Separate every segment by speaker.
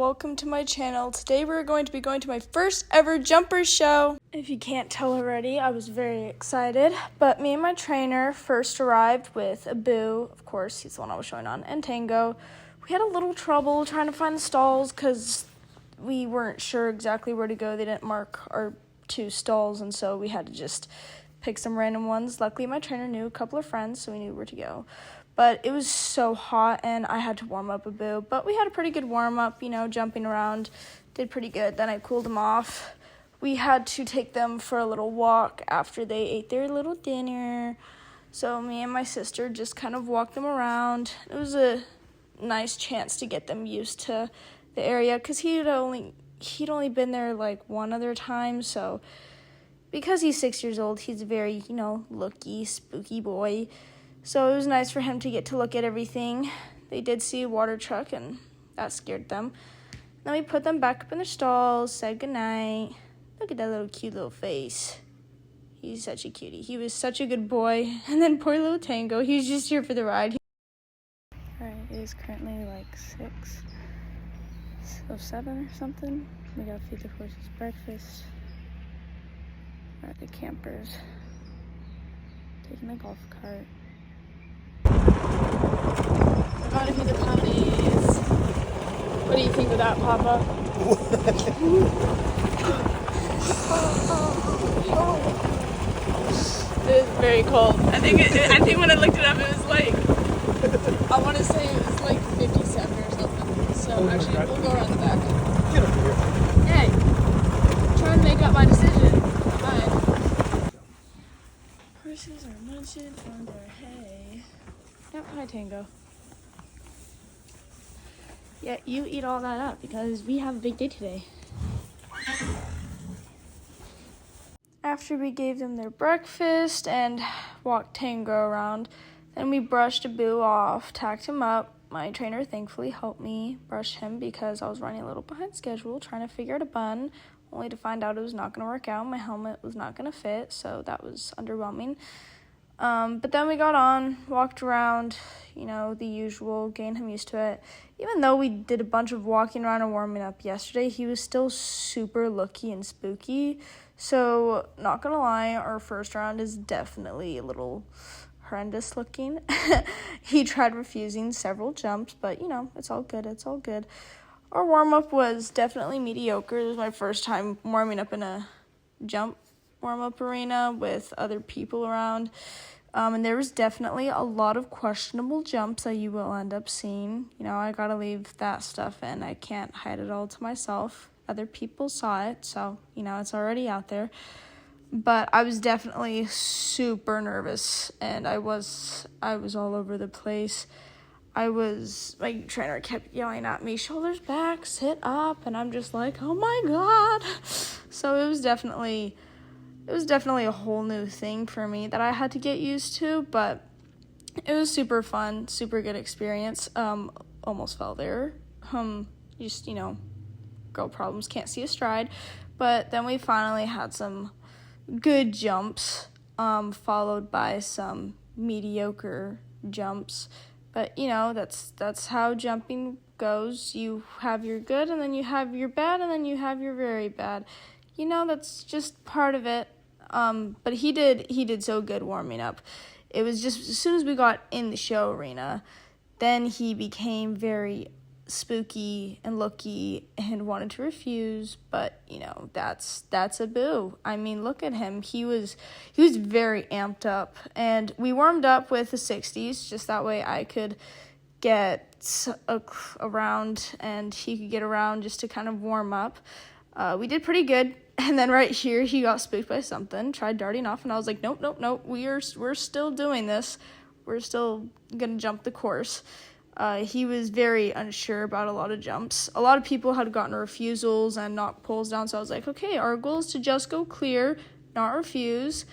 Speaker 1: welcome to my channel. Today we're going to be going to my first ever jumper show. If you can't tell already, I was very excited, but me and my trainer first arrived with Abu, of course, he's the one I was showing on, and Tango. We had a little trouble trying to find the stalls because we weren't sure exactly where to go. They didn't mark our 2 stalls, and so we had to just pick some random ones. Luckily, my trainer knew a couple of friends, so we knew where to go. But it was so hot, and I had to warm up Abu. But we had a pretty good warm-up, jumping around. Did pretty good. Then I cooled them off. We had to take them for a little walk after they ate their little dinner. So me and my sister just kind of walked them around. It was a nice chance to get them used to the area because he'd only been there like one other time. So because he's 6 years old, he's a very, looky, spooky boy. So it was nice for him to get to look at everything. They did see a water truck, and that scared them. Then we put them back up in their stalls, said goodnight. Look at that little cute little face. He's such a cutie. He was such a good boy. And then poor little Tango, he was just here for the ride. Alright, it is currently like 6:07 or something. We gotta feed the horses breakfast. Alright, the campers taking the golf cart. We're going to feed the puppies. What do you think of that, Papa? It is very cold. I think when I looked it up, it was like, I want to say it was like 57 or something. So actually, we'll go around the back.
Speaker 2: Get over here.
Speaker 1: Hey, I'm trying to make up my decision. Bye. Horses are munching on their hay. Yep, hi Tango. Yeah, you eat all that up because we have a big day today. After we gave them their breakfast and walked Tango around, then we brushed Abu off, tacked him up. My trainer thankfully helped me brush him because I was running a little behind schedule, trying to figure out a bun, only to find out it was not going to work out. My helmet was not going to fit, so that was underwhelming. But then we got on, walked around, the usual, getting him used to it. Even though we did a bunch of walking around and warming up yesterday, he was still super looky and spooky. So, not gonna lie, our first round is definitely a little horrendous looking. He tried refusing several jumps, but, it's all good. Our warm-up was definitely mediocre. It was my first time warming up in a jump warm-up arena with other people around. And there was definitely a lot of questionable jumps that you will end up seeing. I gotta leave that stuff in. I can't hide it all to myself. Other people saw it, so, it's already out there. But I was definitely super nervous, and I was all over the place. My trainer kept yelling at me, shoulders back, sit up, and I'm just like, oh my God. So it was definitely a whole new thing for me that I had to get used to, but it was super fun, super good experience. Almost fell there. Girl problems, can't see a stride. But then we finally had some good jumps, followed by some mediocre jumps. But, that's how jumping goes. You have your good, and then you have your bad, and then you have your very bad. That's just part of it. But he did so good warming up. It was just as soon as we got in the show arena, then he became very spooky and looky and wanted to refuse. But that's Abu. I mean, look at him. He was very amped up, and we warmed up with the 60s just that way I could get around and he could get around just to kind of warm up. We did pretty good. And then right here, he got spooked by something, tried darting off, and I was like, nope, we're still doing this. We're still going to jump the course. He was very unsure about a lot of jumps. A lot of people had gotten refusals and knocked poles down, so I was like, okay, our goal is to just go clear, not refuse.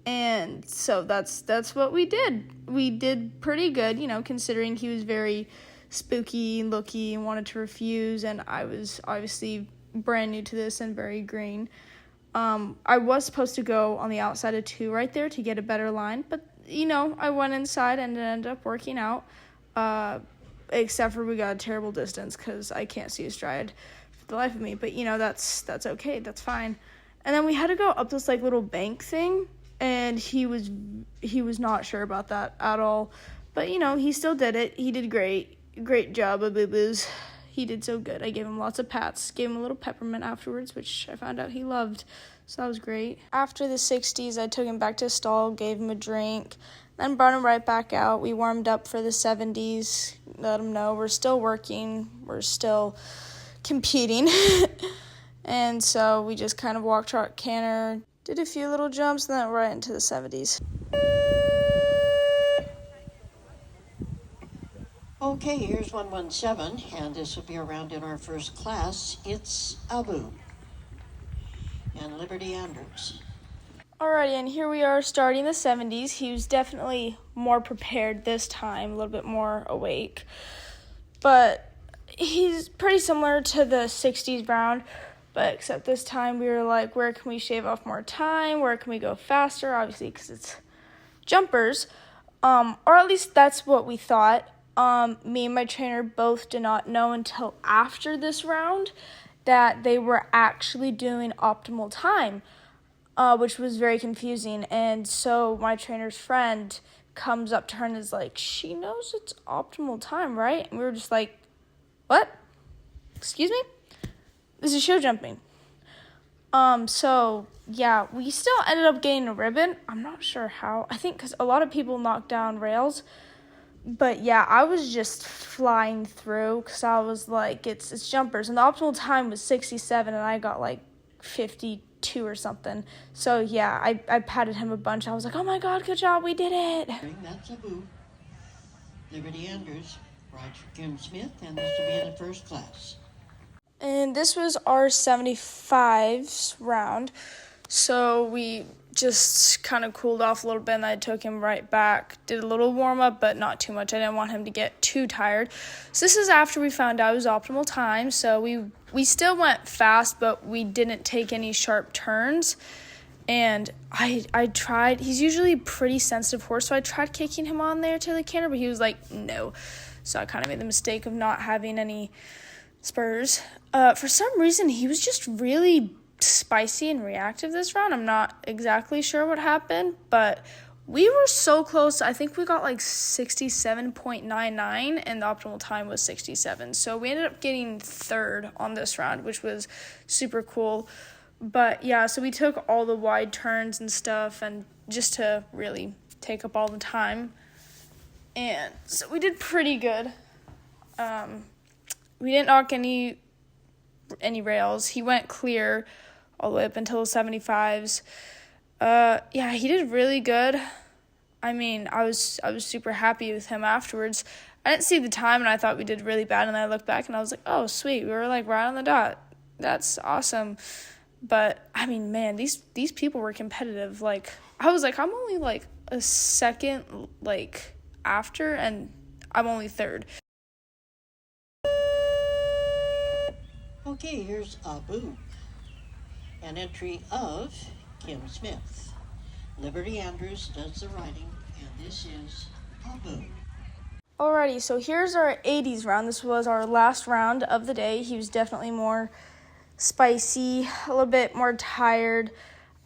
Speaker 1: And so that's what we did. We did pretty good, considering he was very spooky and looky and wanted to refuse, and I was obviously brand new to this and very green. I was supposed to go on the outside of 2 right there to get a better line, but I went inside and it ended up working out. except for we got a terrible distance because I can't see a stride for the life of me. But, you know, that's okay. That's fine. And then we had to go up this, like, little bank thing, and he was not sure about that at all. But, you know, he still did it. He did great. Great job, boo-boos. He did so good. I gave him lots of pats, gave him a little peppermint afterwards, which I found out he loved. So that was great. After the 60s, I took him back to his stall, gave him a drink, then brought him right back out. We warmed up for the 70s, let him know we're still working, we're still competing. And so we just kind of walked, trot, canter, did a few little jumps, and then right into the 70s.
Speaker 2: Okay, here's 117, and this will be around in our first class. It's Abu and Liberty Andrews.
Speaker 1: Alrighty, and here we are starting the 70s. He was definitely more prepared this time, a little bit more awake. But he's pretty similar to the 60s round, but except this time we were like, where can we shave off more time? Where can we go faster? Obviously, because it's jumpers. Or at least that's what we thought. Me and my trainer both did not know until after this round that they were actually doing optimal time, which was very confusing. And so my trainer's friend comes up to her and is like, she knows it's optimal time, right? And we were just like, what? Excuse me? This is show jumping. So yeah, we still ended up getting a ribbon. I'm not sure how. I think because a lot of people knocked down rails. But yeah, I was just flying through because I was like, it's jumpers. And the optimal time was 67, and I got like 52 or something. So yeah, I patted him a bunch. I was like, oh my God, good job, we did it.
Speaker 2: That's Abu, Liberty Andrews, Roger Kim Smith, and this will be in the first class.
Speaker 1: And this was our 75s round. So we just kind of cooled off a little bit, and I took him right back, did a little warm-up, but not too much. I didn't want him to get too tired. So this is after we found out it was optimal time, so we still went fast, but we didn't take any sharp turns. And I tried, he's usually a pretty sensitive horse, so I tried kicking him on there to the canter, but he was like, no. So I kind of made the mistake of not having any spurs. For some reason, he was just really spicy and reactive this round. I'm not exactly sure what happened, but we were so close. I think we got like 67.99 and the optimal time was 67. So we ended up getting third on this round, which was super cool. But yeah, so we took all the wide turns and stuff, and just to really take up all the time. And so we did pretty good. We didn't knock any rails. He went clear all the way up until the 75s. Yeah, he did really good. I mean, I was super happy with him afterwards. I didn't see the time, and I thought we did really bad, and I looked back, and I was like, oh, sweet, we were, like, right on the dot. That's awesome. But, I mean, man, these people were competitive. Like, I was like, I'm only, like, a second, like, after, and I'm only third.
Speaker 2: Okay, here's Abu, an entry of Kim Smith. Liberty Andrews does the riding, and this is Abu.
Speaker 1: Alrighty, so here's our 80s round. This was our last round of the day. He was definitely more spicy, a little bit more tired.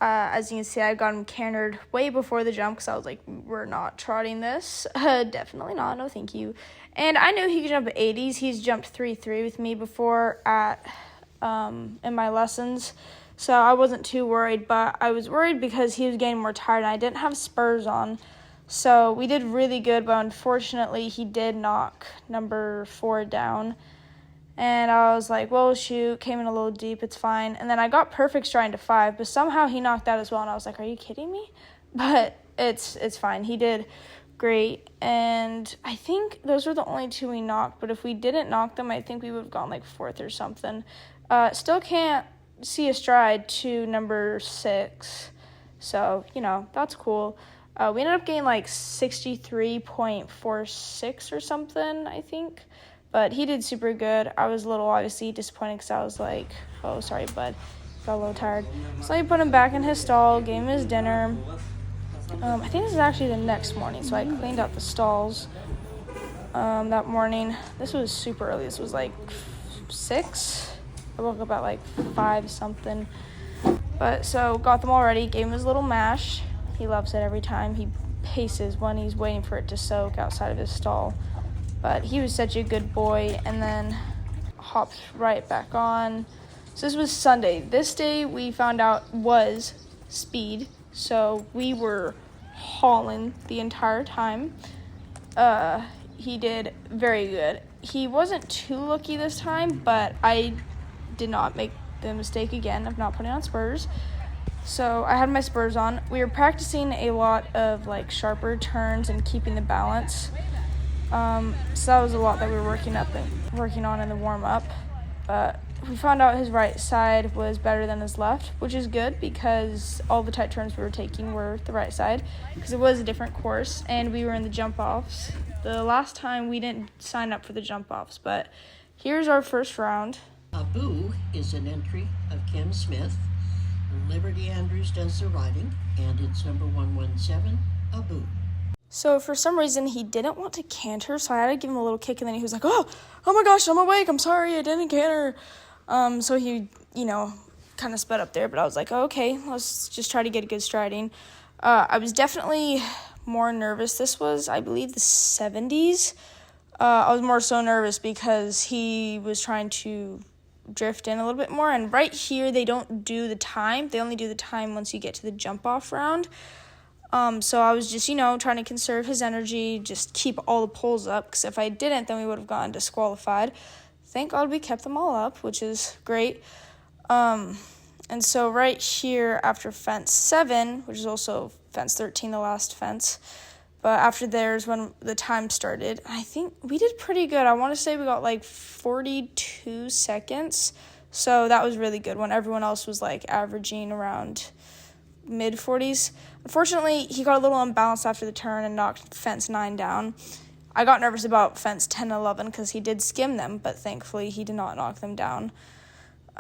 Speaker 1: As you can see, I got him cantered way before the jump because I was like, we're not trotting this. Definitely not, no thank you. And I knew he could jump at 80s. He's jumped 3-3 with me before in my lessons. So I wasn't too worried, but I was worried because he was getting more tired and I didn't have spurs on. So we did really good, but unfortunately he did knock number 4 down. And I was like, well, shoot, came in a little deep, it's fine. And then I got perfect stride to 5, but somehow he knocked that as well. And I was like, are you kidding me? But it's fine. He did great. And I think those were the only 2 we knocked. But if we didn't knock them, I think we would have gone like 4th or something. Still can't see a stride to number 6. So, you know, that's cool. We ended up getting like 63.46 or something, I think. But he did super good. I was a little obviously disappointed because I was like, oh, sorry, bud. Got a little tired. So I put him back in his stall, gave him his dinner. I think this is actually the next morning, so I cleaned out the stalls. that morning. This was super early. This was like 6. I woke up at like 5 something. But so got them all ready, gave him his little mash. He loves it every time. He paces when he's waiting for it to soak outside of his stall. But he was such a good boy, and then hopped right back on. So this was Sunday. This day we found out was speed, so we were hauling the entire time. He did very good. He wasn't too lucky this time, but I did not make the mistake again of not putting on spurs. So I had my spurs on. We were practicing a lot of like sharper turns and keeping the balance. So that was a lot that we were working on in the warm-up. But we found out his right side was better than his left, which is good because all the tight turns we were taking were the right side because it was a different course and we were in the jump-offs. The last time we didn't sign up for the jump-offs, but here's our first round.
Speaker 2: Abu is an entry of Kim Smith. Liberty Andrews does the riding, and it's number 117, Abu.
Speaker 1: So for some reason, he didn't want to canter, so I had to give him a little kick, and then he was like, oh my gosh, I'm awake, I'm sorry, I didn't canter. So he, kind of sped up there, but I was like, oh, okay, let's just try to get a good striding. I was definitely more nervous. This was, I believe, the 70s. I was more so nervous because he was trying to drift in a little bit more, and right here, they don't do the time. They only do the time once you get to the jump-off round. So I was just, trying to conserve his energy, just keep all the poles up, because if I didn't, then we would have gotten disqualified. Thank God we kept them all up, which is great. And so right here after fence 7, which is also fence 13, the last fence, but after there's when the time started, I think we did pretty good. I want to say we got like 42 seconds, so that was really good when everyone else was like averaging around mid-40s. Unfortunately, he got a little unbalanced after the turn and knocked fence 9 down. I got nervous about fence 10 and 11 because he did skim them, but thankfully he did not knock them down.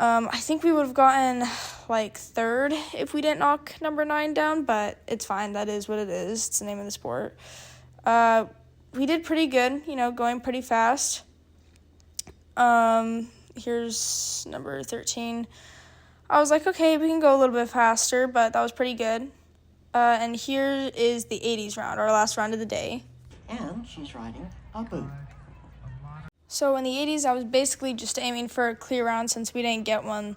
Speaker 1: I think we would have gotten like 3rd if we didn't knock number 9 down, but it's fine. That is what it is. It's the name of the sport. We did pretty good, going pretty fast. Here's number 13. I was like, okay, we can go a little bit faster, but that was pretty good. And here is the 80s round, our last round of the day.
Speaker 2: And she's riding Abu.
Speaker 1: So in the 80s, I was basically just aiming for a clear round since we didn't get one,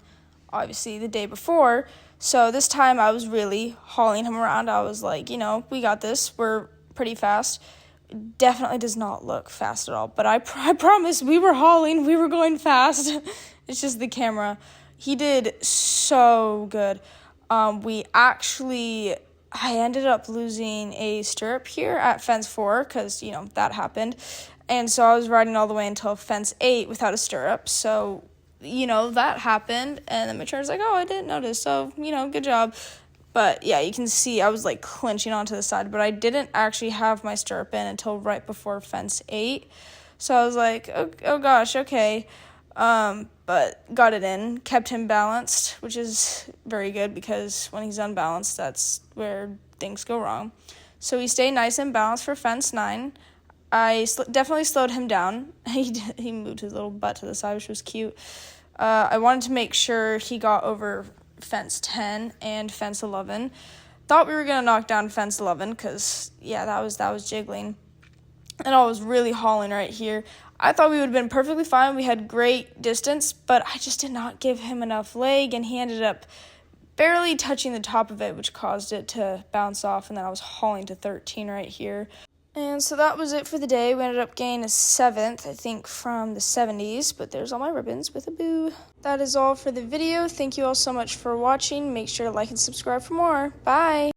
Speaker 1: obviously, the day before. So this time I was really hauling him around. I was like, we got this. We're pretty fast. It definitely does not look fast at all. But I promise we were hauling. We were going fast. It's just the camera. He did so good. I ended up losing a stirrup here at fence 4 because, that happened. And so I was riding all the way until fence 8 without a stirrup. So, that happened. And then my trainer's like, oh, I didn't notice. So, good job. But, yeah, you can see I was, clinching onto the side. But I didn't actually have my stirrup in until right before fence 8. So I was like, oh gosh, okay. But got it in, kept him balanced, which is very good because when he's unbalanced, that's where things go wrong. So he stayed nice and balanced for fence 9. I definitely slowed him down. He moved his little butt to the side, which was cute. I wanted to make sure he got over fence 10 and fence 11. Thought we were going to knock down fence 11 because, that was jiggling. And I was really hauling right here. I thought we would have been perfectly fine. We had great distance, but I just did not give him enough leg, and he ended up barely touching the top of it, which caused it to bounce off, and then I was hauling to 13 right here. And so that was it for the day. We ended up getting a 7th, I think, from the 70s, but there's all my ribbons with a boo. That is all for the video. Thank you all so much for watching. Make sure to like and subscribe for more. Bye!